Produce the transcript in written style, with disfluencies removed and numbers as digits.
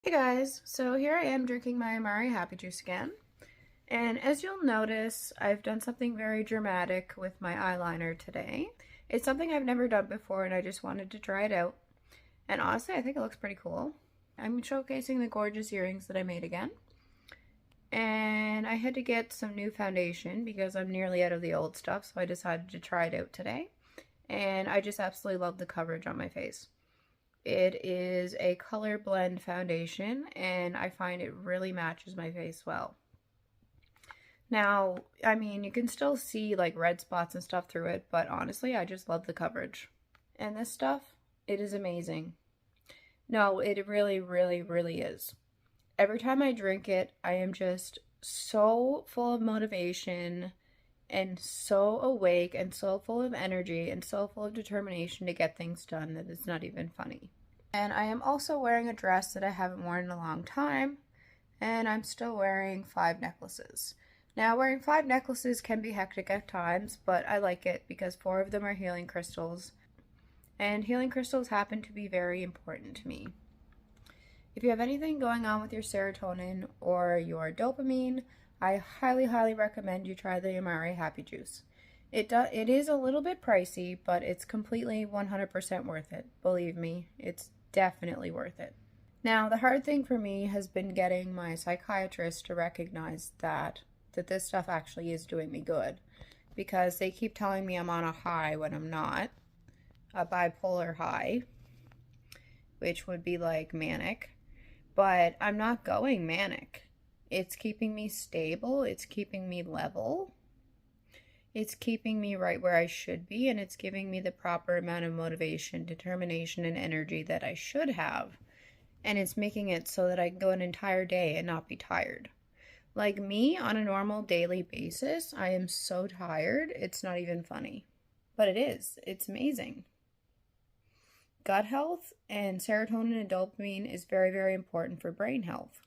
Hey guys, so here I am drinking my Amare Happy Juice again. And as you'll notice, I've done something very dramatic with my eyeliner today. It's something I've never done before and I just wanted to try it out. And honestly, I think it looks pretty cool. I'm showcasing the gorgeous earrings that I made again. And I had to get some new foundation because I'm nearly out of the old stuff, so I decided to try it out today. And I just absolutely love the coverage on my face. It is a color blend foundation and I find it really matches my face well. Now, I mean, you can still see like red spots and stuff through it, but honestly, I just love the coverage. And this stuff, it is amazing. No, it really, really, really is. Every time I drink it, I am just so full of motivation and so awake and so full of energy and so full of determination to get things done that it's not even funny. And I am also wearing a dress that I haven't worn in a long time, and I'm still wearing 5 necklaces. Now, wearing 5 necklaces can be hectic at times, but I like it because 4 of them are healing crystals, and healing crystals happen to be very important to me. If you have anything going on with your serotonin or your dopamine, I highly, highly recommend you try the Amare Happy Juice. It is a little bit pricey, but it's completely 100% worth it. Believe me, it's definitely worth it. Now, the hard thing for me has been getting my psychiatrist to recognize that this stuff actually is doing me good, because they keep telling me I'm on a high when I'm not, a bipolar high, which would be like manic, but I'm not going manic. It's keeping me stable, it's keeping me level, it's keeping me right where I should be, and it's giving me the proper amount of motivation, determination, and energy that I should have. And it's making it so that I can go an entire day and not be tired. Like me, on a normal daily basis, I am so tired, it's not even funny. But it is. It's amazing. Gut health and serotonin and dopamine is very, very important for brain health.